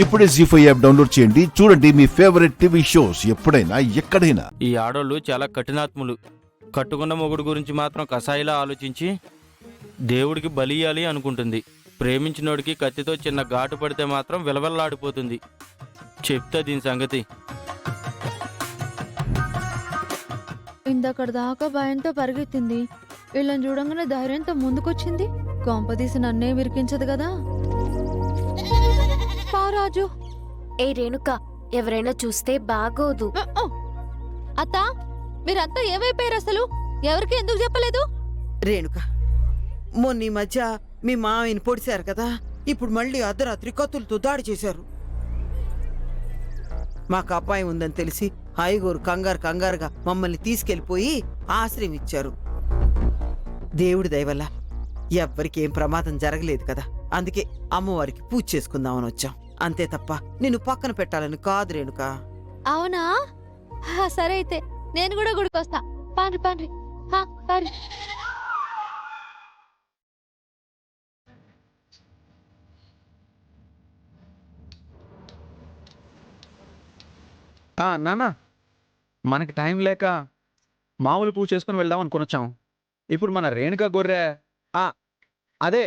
ఇప్పుడే జీ5 app download చేయండి. చూడండి మీ ఫేవరెట్ టీవీ షోస్ ఎప్పుడైనా ఎక్కడైనా. ఈ ఆడోళ్ళు చాలా కఠినాత్ములు. కట్టుకున్న మొగుడు గురించి మాత్రం కసాయిలా ఆలోచించి దేవుడికి బలియాలి అనుకుంటుంది. ప్రేమించినోడికి కత్తితో చిన్న ఘాటు పడితే మాత్రం విలవల్లాడిపోతుంది. చెప్తా దీని సంగతి. ఇందక్కడ దాకా భయంతో పరిగెత్తింది. వీళ్ళని చూడంగానే ధైర్యంతో ముందుకొచ్చింది. కొంపదీసి నన్నే విరికించదు కదా. పారాజు. ఏ రేణుక, ఎవరైనా చూస్తే బాగోదు. అత్త, మీరంతా ఏమైపోయారు అసలు? ఎవరికి ఎందుకు చెప్పలేదు? రేణుక, మొన్న ఈ మధ్య మీ మామయ్యని పొడిచారు కదా, ఇప్పుడు మళ్ళీ అర్ధరాత్రి కత్తులతో దాడి చేశారు. మాకు అపాయం ఉందని తెలిసి హాయిగోరు కంగారుగా మమ్మల్ని తీసుకెళ్లిపోయి ఆశ్రయం ఇచ్చారు. దేవుడి దయవల్ల ఎవ్వరికి ఏం ప్రమాదం జరగలేదు కదా, అందుకే అమ్మవారికి పూజ చేసుకుందామని వచ్చాం. అంతే తప్ప నిన్ను పక్కన పెట్టాలని కాదు రేణుక. అవునా? సరే అయితే నేను కూడా గుడికొస్తా. పాండ్రి పాండ్రి పాండ్రి. నాన్న, మనకి టైం లేక మామూలు పూజ చేసుకుని వెళ్దాం అనుకుని వచ్చాం. ఇప్పుడు మన రేణుక గొర్రె, అదే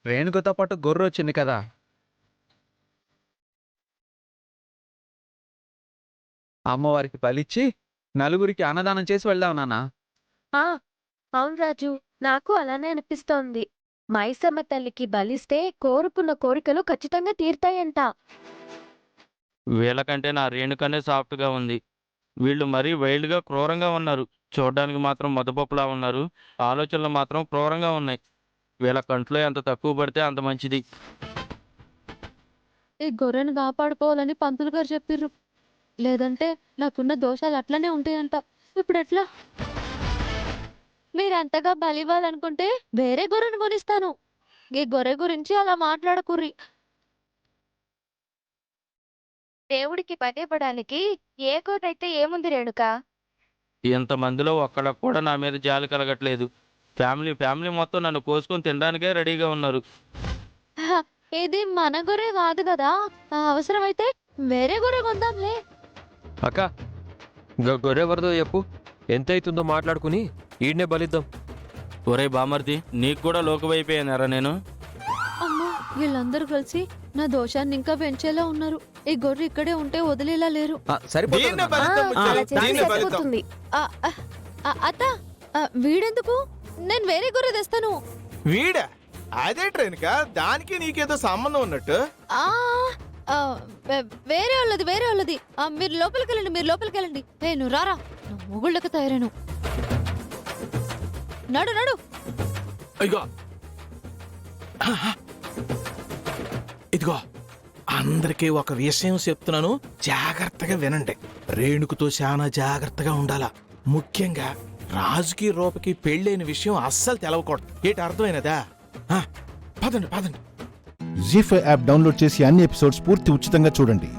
రేణుకతో పాటు గొర్రె వచ్చింది కదా, అమ్మవారికి బలిచ్చి నలుగురికి అన్నదానం చేసి వెళ్దాం నాన్న. అవును రాజు, నాకు అలానే అనిపిస్తోంది. మైసమ్మ తల్లికి బలిస్తే కోరుకున్న కోరికలు ఖచ్చితంగా తీరుతాయంట. వీళ్ళకంటే నా రేణుకనే సాఫ్ట్గా ఉంది. వీళ్ళు మరీ వైల్డ్గా క్రూరంగా ఉన్నారు. చూడడానికి మాత్రం మదపప్పులా ఉన్నారు. ఆలోచనలు మాత్రం క్రూరంగా ఉన్నాయి. వీళ్ళ కంట్లో ఎంత తక్కువ పడితే అంత మంచిది. ఈ గొర్రెను కాపాడుకోవాలని పంతులు గారు చెప్పిర్రు. లేదంటే నాకున్న దోషాలు అట్లనే ఉంటాయంట. ఇప్పుడు ఎట్లా? మీరంతగా బలివ్వాలనుకుంటే వేరే గొర్రెను కొనిస్తాను. ఈ గొర్రె గురించి అలా మాట్లాడకుర్రి. దేవుడికి పడేపడానికి ఏ కోటైతే ఏముంది రేణుక? ఇంతమందిలో ఒక్కళ్ళకు కూడా నా మీద జాలి కలగట్లేదు. ఫ్యామిలీ మొత్తం నన్ను కోసుకొని తినడానికే రెడీగా ఉన్నారు. ఇది మన గొర్రె కాదు కదా, అవసరమైతే వేరే గొర్రె కొందాంలే. అక్క, గొర్రె వరదో చెప్పు, ఎంత అవుతుందో మాట్లాడుకుని ఈడనే బలిద్దాం. ఒరే బామర్ది, నీకు కూడా లోకువైపోయానారా నేను? అమ్మో, వీళ్ళందరూ కలిసి నా దోషాన్ని ఇంకా పెంచేలా ఉన్నారు. ఈ గొర్రె ఇక్కడే ఉంటే వదిలేలా లేరు. సరిపోతుంది. అత్త, వీడెందుకు? నేను వేరే గొర్రె తెస్తాను. వీడా? అదే ట్రైన్ కా, దానికి నీకేదో సంబంధం ఉన్నట్టు. వేరే వాళ్ళది. మీరు లోపలికి వెళ్ళండి. నేను రారా, నువ్వు మొగుళ్ళకి తయారాను. నడు. ఇదిగో, అందరికీ ఒక విషయం చెప్తున్నాను, జాగ్రత్తగా వినండి. రేణుకుతో చాలా జాగ్రత్తగా ఉండాలా. ముఖ్యంగా రాజుకి రూపకి పెళ్ళైన విషయం అస్సలు తెలవకూడదు. ఏంటి అర్థమైనదా? పదండి. జీ5 యాప్ డౌన్లోడ్ చేసి అన్ని ఎపిసోడ్స్ పూర్తి ఉచితంగా చూడండి.